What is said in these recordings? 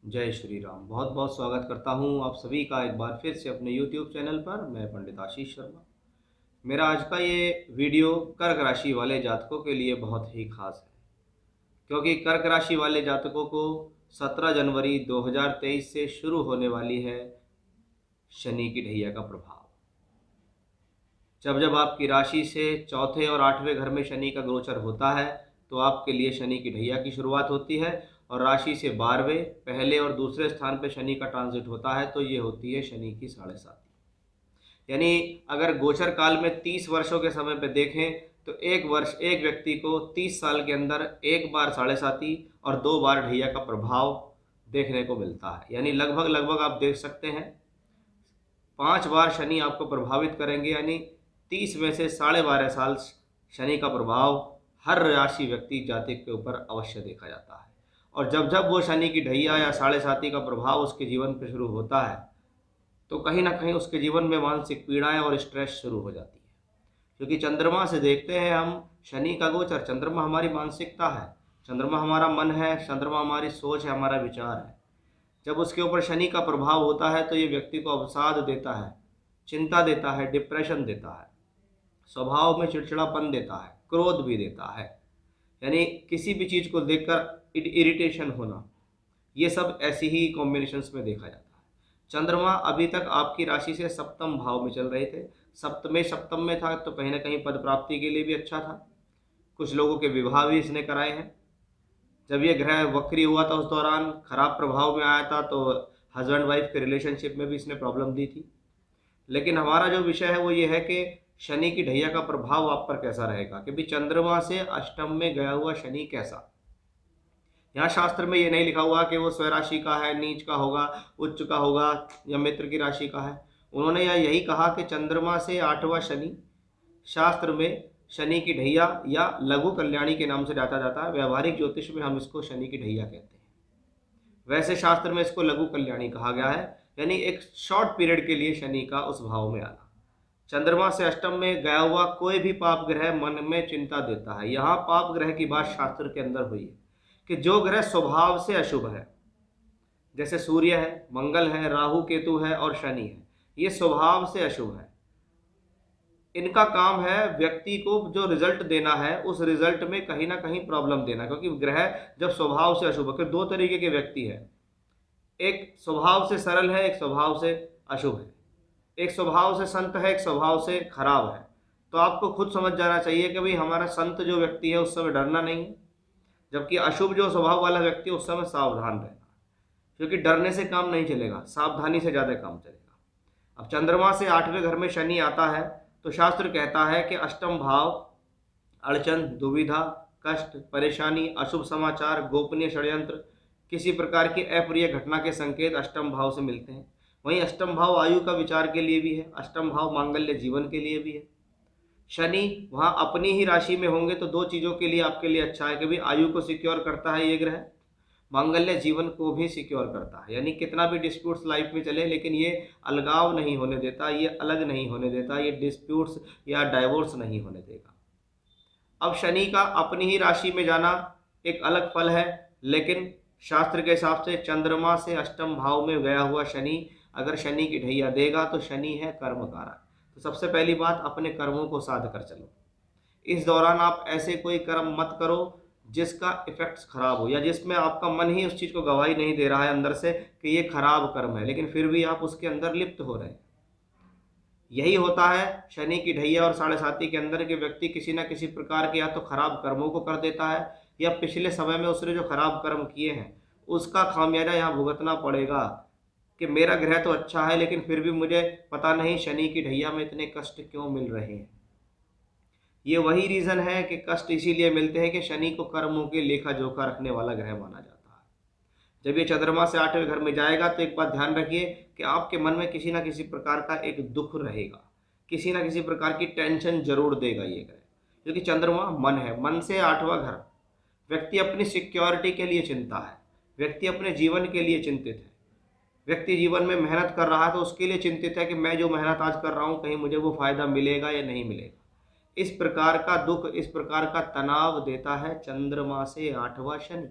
जय श्री राम। बहुत बहुत स्वागत करता हूँ आप सभी का एक बार फिर से अपने YouTube चैनल पर। मैं पंडित आशीष शर्मा। मेरा आज का ये वीडियो कर्क राशि वाले जातकों के लिए बहुत ही खास है, क्योंकि कर्क राशि वाले जातकों को 17 जनवरी 2023 से शुरू होने वाली है शनि की ढैया का प्रभाव। जब जब आपकी राशि से चौथे और आठवें घर में शनि का गोचर होता है तो आपके लिए शनि की ढैया की शुरुआत होती है, और राशि से 12वें, पहले और दूसरे स्थान पर शनि का ट्रांजिट होता है तो ये होती है शनि की साढ़े साती। यानी अगर गोचर काल में 30 वर्षों के समय पे देखें तो एक वर्ष एक व्यक्ति को 30 साल के अंदर एक बार साढ़े साती और 2 बार ढैया का प्रभाव देखने को मिलता है। यानी लगभग लगभग आप देख सकते हैं 5 बार शनि आपको प्रभावित करेंगे। यानी 30 में से 12.5 साल शनि का प्रभाव हर राशि व्यक्ति जातक के ऊपर अवश्य देखा जाता है। और जब जब वो शनि की ढैया या साढ़े साती का प्रभाव उसके जीवन पर शुरू होता है तो कहीं ना कहीं उसके जीवन में मानसिक पीड़ाएं और स्ट्रेस शुरू हो जाती है। क्योंकि चंद्रमा से देखते हैं हम शनि का गोचर, चंद्रमा हमारी मानसिकता है, चंद्रमा हमारा मन है, चंद्रमा हमारी सोच है, हमारा विचार है। जब उसके ऊपर शनि का प्रभाव होता है तो ये व्यक्ति को अवसाद देता है, चिंता देता है, डिप्रेशन देता है, स्वभाव में चिड़चिड़ापन देता है, क्रोध भी देता है। यानी किसी भी चीज़ को देखकर इरिटेशन होना, ये सब ऐसी ही कॉम्बिनेशंस में देखा जाता है। चंद्रमा अभी तक आपकी राशि से सप्तम भाव में चल रहे थे। सप्तम में था तो कहीं ना कहीं पद प्राप्ति के लिए भी अच्छा था। कुछ लोगों के विवाह भी इसने कराए हैं। जब ये ग्रह वक्री हुआ था उस दौरान खराब प्रभाव में आया था तो हस्बैंड वाइफ के रिलेशनशिप में भी इसने प्रॉब्लम दी थी। लेकिन हमारा जो विषय है वो ये है कि शनि की ढैया का प्रभाव आप पर कैसा रहेगा, कि भी चंद्रमा से अष्टम में गया हुआ शनि कैसा। यहाँ शास्त्र में ये नहीं लिखा हुआ कि वो स्वराशि का है, नीच का होगा, उच्च का होगा या मित्र की राशि का है। उन्होंने यही कहा कि चंद्रमा से आठवां शनि, शास्त्र में शनि की ढैया या लघु कल्याणी के नाम से जाना जाता है। व्यवहारिक ज्योतिष में हम इसको शनि की ढैया कहते हैं, वैसे शास्त्र में इसको लघु कल्याणी कहा गया है। यानी एक शॉर्ट पीरियड के लिए शनि का उस भाव में आना। चंद्रमा से अष्टम में गया हुआ कोई भी पाप ग्रह मन में चिंता देता है। यहाँ पाप ग्रह की बात शास्त्र के अंदर हुई है कि जो ग्रह स्वभाव से अशुभ है, जैसे सूर्य है, मंगल है, राहु केतु है और शनि है, ये स्वभाव से अशुभ है। इनका काम है व्यक्ति को जो रिजल्ट देना है उस रिजल्ट में कहीं ना कहीं प्रॉब्लम देना। क्योंकि ग्रह जब स्वभाव से अशुभ है, फिर दो तरीके के व्यक्ति है, एक स्वभाव से सरल है, एक स्वभाव से अशुभ है, एक स्वभाव से संत है, एक स्वभाव से खराब है। तो आपको खुद समझ जाना चाहिए कि भाई हमारा संत जो व्यक्ति है उस समय डरना नहीं है, जबकि अशुभ जो स्वभाव वाला व्यक्ति है उस समय सावधान रहना। क्योंकि डरने से काम नहीं चलेगा, सावधानी से ज़्यादा काम चलेगा। अब चंद्रमा से आठवें घर में शनि आता है तो शास्त्र कहता है कि अष्टम भाव अड़चन, दुविधा, कष्ट, परेशानी, अशुभ समाचार, गोपनीय षड्यंत्र, किसी प्रकार की अप्रिय घटना के संकेत अष्टम भाव से मिलते हैं। वहीं अष्टम भाव आयु का विचार के लिए भी है, अष्टम भाव मांगल्य जीवन के लिए भी है। शनि वहाँ अपनी ही राशि में होंगे तो दो चीज़ों के लिए आपके लिए अच्छा है कि भाई आयु को सिक्योर करता है ये ग्रह, मांगल्य जीवन को भी सिक्योर करता है। यानी कितना भी डिस्प्यूट्स लाइफ में चले लेकिन ये अलगाव नहीं होने देता, ये अलग नहीं होने देता, ये डिस्प्यूट्स या डाइवोर्स नहीं होने देगा। अब शनि का अपनी ही राशि में जाना एक अलग फल है, लेकिन शास्त्र के हिसाब से चंद्रमा से अष्टम भाव में गया हुआ शनि अगर शनि की ढैया देगा तो शनि है कर्म कारक। तो सबसे पहली बात, अपने कर्मों को साध कर चलो। इस दौरान आप ऐसे कोई कर्म मत करो जिसका इफेक्ट्स खराब हो, या जिसमें आपका मन ही उस चीज़ को गवाही नहीं दे रहा है अंदर से कि ये खराब कर्म है, लेकिन फिर भी आप उसके अंदर लिप्त हो रहे हैं। यही होता है शनि की ढैया और साढ़े साती के अंदर के व्यक्ति किसी न किसी प्रकार के या तो खराब कर्मों को कर देता है, या पिछले समय में उसने जो खराब कर्म किए हैं उसका खामियाजा यहाँ भुगतना पड़ेगा। कि मेरा ग्रह तो अच्छा है लेकिन फिर भी मुझे पता नहीं शनि की ढैया में इतने कष्ट क्यों मिल रहे हैं। ये वही रीज़न है कि कष्ट इसीलिए मिलते हैं कि शनि को कर्मों के लेखा जोखा रखने वाला ग्रह माना जाता है। जब ये चंद्रमा से आठवें घर में जाएगा तो एक बात ध्यान रखिए कि आपके मन में किसी ना किसी प्रकार का एक दुख रहेगा, किसी ना किसी प्रकार की टेंशन जरूर देगा ये ग्रह। क्योंकि चंद्रमा मन है, मन से आठवां घर। व्यक्ति अपनी सिक्योरिटी के लिए चिंता है, व्यक्ति अपने जीवन के लिए चिंतित है, व्यक्ति जीवन में मेहनत कर रहा है तो उसके लिए चिंतित है कि मैं जो मेहनत आज कर रहा हूँ कहीं मुझे वो फायदा मिलेगा या नहीं मिलेगा। इस प्रकार का दुख, इस प्रकार का तनाव देता है चंद्रमा से आठवां शनि।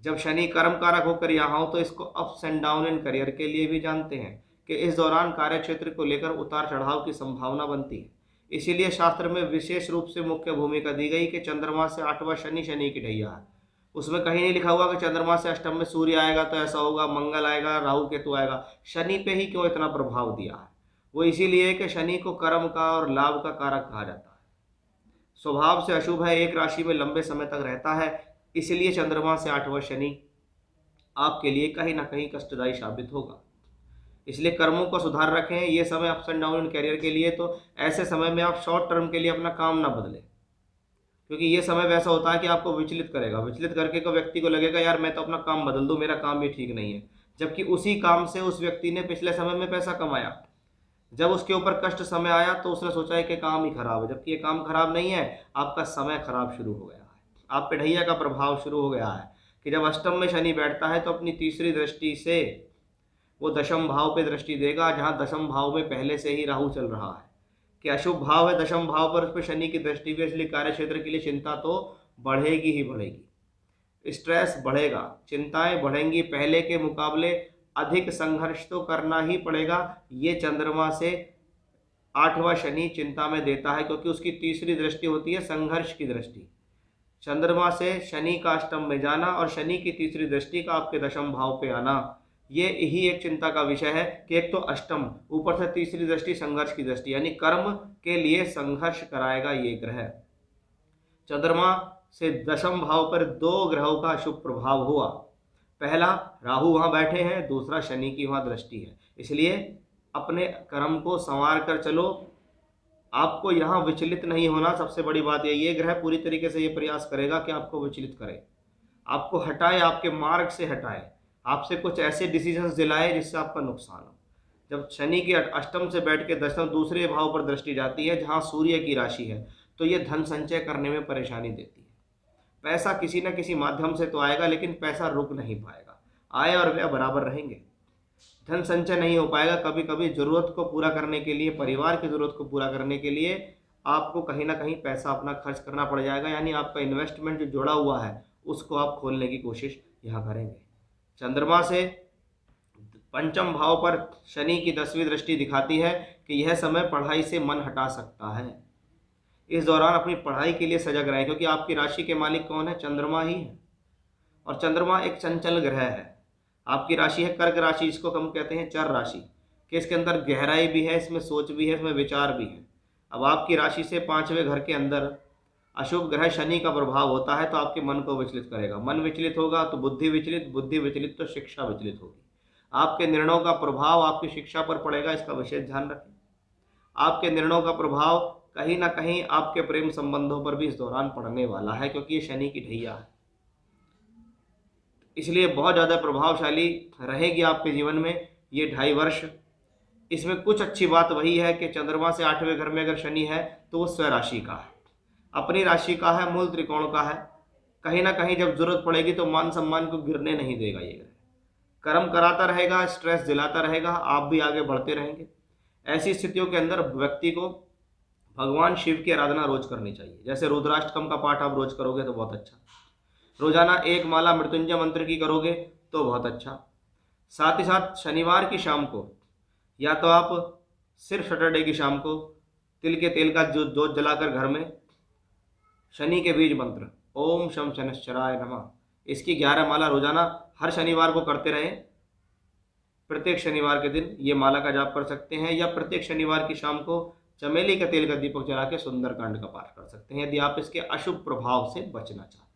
जब शनि कर्म कारक होकर यहाँ हो तो इसको ups and down in career के लिए भी जानते हैं कि इस दौरान कार्य क्षेत्र को लेकर उतार चढ़ाव की संभावना बनती है। इसीलिए शास्त्र में विशेष रूप से मुख्य भूमिका दी गई कि चंद्रमा से आठवां शनि शनि की ढैया है। उसमें कहीं नहीं लिखा हुआ कि चंद्रमा से अष्टम में सूर्य आएगा तो ऐसा होगा, मंगल आएगा, राहु केतु आएगा। शनि पे ही क्यों इतना प्रभाव दिया है? वो इसीलिए कि शनि को कर्म का और लाभ का कारक कहा जाता है। स्वभाव से अशुभ है, एक राशि में लंबे समय तक रहता है, इसलिए चंद्रमा से आठवां शनि आपके लिए कहीं ना कहीं कष्टदायी साबित होगा। इसलिए कर्मों को सुधार रखें। ये समय ups and down in career के लिए, तो ऐसे समय में आप शॉर्ट टर्म के लिए अपना काम ना बदलें, क्योंकि ये समय वैसा होता है कि आपको विचलित करेगा। विचलित करके को व्यक्ति को लगेगा यार मैं तो अपना काम बदल दूं, मेरा काम भी ठीक नहीं है, जबकि उसी काम से उस व्यक्ति ने पिछले समय में पैसा कमाया। जब उसके ऊपर कष्ट समय आया तो उसने सोचा है कि काम ही खराब है, जबकि ये काम खराब नहीं है, आपका समय खराब शुरू हो गया है, आप पे ढैया का प्रभाव शुरू हो गया है। कि जब अष्टम में शनि बैठता है तो अपनी तीसरी दृष्टि से वो दशम भाव पे दृष्टि देगा, जहाँ दशम भाव में पहले से ही राहु चल रहा है, कि अशुभ भाव है दशम भाव पर, उस पर शनि की दृष्टि भी, इसलिए कार्य क्षेत्र के लिए चिंता तो बढ़ेगी ही बढ़ेगी, स्ट्रेस बढ़ेगा, चिंताएं बढ़ेंगी, पहले के मुकाबले अधिक संघर्ष तो करना ही पड़ेगा। ये चंद्रमा से आठवां शनि चिंता में देता है, क्योंकि उसकी तीसरी दृष्टि होती है संघर्ष की दृष्टि। चंद्रमा से शनि का अष्टम में जाना और शनि की तीसरी दृष्टि का आपके दशम भाव पे आना, ये ही एक चिंता का विषय है कि एक तो अष्टम, ऊपर से तीसरी दृष्टि संघर्ष की दृष्टि, यानी कर्म के लिए संघर्ष कराएगा ये ग्रह। चंद्रमा से दशम भाव पर दो ग्रहों का शुभ प्रभाव हुआ, पहला राहु वहां बैठे हैं, दूसरा शनि की वहां दृष्टि है। इसलिए अपने कर्म को संवार कर चलो, आपको यहाँ विचलित नहीं होना। सबसे बड़ी बात ये ग्रह पूरी तरीके से ये प्रयास करेगा कि आपको विचलित करे, आपको हटाए, आपके मार्ग से हटाए, आपसे कुछ ऐसे डिसीजंस दिलाए जिससे आपका नुकसान हो। जब शनि के अष्टम से बैठ के दशम दूसरे भाव पर दृष्टि जाती है जहाँ सूर्य की राशि है, तो ये धन संचय करने में परेशानी देती है। पैसा किसी न किसी माध्यम से तो आएगा, लेकिन पैसा रुक नहीं पाएगा, आय और व्यय बराबर रहेंगे, धन संचय नहीं हो पाएगा। कभी कभी जरूरत को पूरा करने के लिए, परिवार की जरूरत को पूरा करने के लिए आपको कहीं ना कहीं पैसा अपना खर्च करना पड़ जाएगा, यानी आपका इन्वेस्टमेंट जो जुड़ा हुआ है उसको आप खोलने की कोशिश यहाँ करेंगे। चंद्रमा से पंचम भाव पर शनि की 10वीं दृष्टि दिखाती है कि यह समय पढ़ाई से मन हटा सकता है। इस दौरान अपनी पढ़ाई के लिए सजग रहें, क्योंकि आपकी राशि के मालिक कौन है? चंद्रमा ही है, और चंद्रमा एक चंचल ग्रह है। आपकी राशि है कर्क राशि, इसको हम कहते हैं चर राशि, कि इसके अंदर गहराई भी है, इसमें सोच भी है, इसमें विचार भी है। अब आपकी राशि से 5वें घर के अंदर अशुभ ग्रह शनि का प्रभाव होता है, तो आपके मन को विचलित करेगा, मन विचलित होगा तो बुद्धि विचलित, बुद्धि विचलित तो शिक्षा विचलित होगी। आपके निर्णयों का प्रभाव आपकी शिक्षा पर पड़ेगा, इसका विशेष ध्यान रखें। आपके निर्णयों का प्रभाव कहीं ना कहीं आपके प्रेम संबंधों पर भी इस दौरान पड़ने वाला है, क्योंकि ये शनि की ढैया है, इसलिए बहुत ज़्यादा प्रभावशाली रहेगी आपके जीवन में ये 2.5 वर्ष। इसमें कुछ अच्छी बात वही है कि चंद्रमा से 8वें घर में अगर शनि है तो वो स्वराशि का है, अपनी राशि का है, मूल त्रिकोण का है। कहीं ना कहीं जब जरूरत पड़ेगी तो मान सम्मान को गिरने नहीं देगा ये ग्रह, कर्म कराता रहेगा, स्ट्रेस दिलाता रहेगा, आप भी आगे बढ़ते रहेंगे। ऐसी स्थितियों के अंदर व्यक्ति को भगवान शिव की आराधना रोज करनी चाहिए। जैसे रुद्राष्टकम का पाठ आप रोज करोगे तो बहुत अच्छा, रोजाना 1 माला मृत्युंजय मंत्र की करोगे तो बहुत अच्छा। साथ ही साथ शनिवार की शाम को, या तो आप सिर्फ सैटरडे की शाम को तिल के तेल का जो जोत जलाकर घर में शनि के बीज मंत्र ओम शम शनश्चराय नमः, इसकी 11 माला रोजाना हर शनिवार को करते रहें। प्रत्येक शनिवार के दिन ये माला का जाप कर सकते हैं, या प्रत्येक शनिवार की शाम को चमेली का तेल का दीपक जला के सुंदरकांड का पाठ कर सकते हैं, यदि आप इसके अशुभ प्रभाव से बचना चाहते हैं।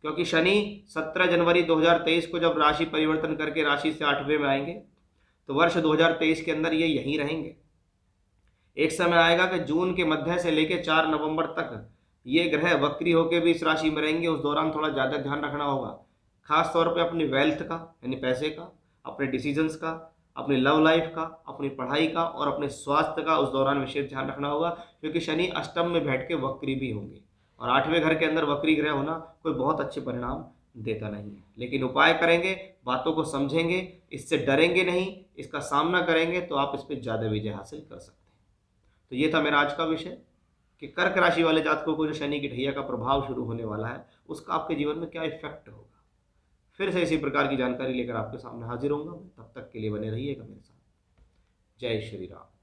क्योंकि शनि 17 जनवरी 2023 को जब राशि परिवर्तन करके राशि से 8वें में आएंगे तो वर्ष 2023 के अंदर ये यहीं रहेंगे। एक समय आएगा कि जून के मध्य से लेकर 4 नवंबर तक ये ग्रह वक्री होकर भी इस राशि में रहेंगे। उस दौरान थोड़ा ज़्यादा ध्यान रखना होगा, खास तौर पे अपनी वेल्थ का, यानी पैसे का, अपने डिसीजंस का, अपनी लव लाइफ का, अपनी पढ़ाई का और अपने स्वास्थ्य का उस दौरान विशेष ध्यान रखना होगा, क्योंकि शनि अष्टम में बैठ के वक्री भी होंगे, और 8वें घर के अंदर वक्री ग्रह होना कोई बहुत अच्छे परिणाम देता नहीं है। लेकिन उपाय करेंगे, बातों को समझेंगे, इससे डरेंगे नहीं, इसका सामना करेंगे तो आप इस पर ज़्यादा विजय हासिल कर सकते हैं। तो ये था मेरा आज का विषय कि कर्क राशि वाले जातकों को जो शनि की ढैया का प्रभाव शुरू होने वाला है उसका आपके जीवन में क्या इफेक्ट होगा। फिर से इसी प्रकार की जानकारी लेकर आपके सामने हाजिर होऊंगा मैं। तब तक के लिए बने रहिएगा मेरे साथ। जय श्री राम।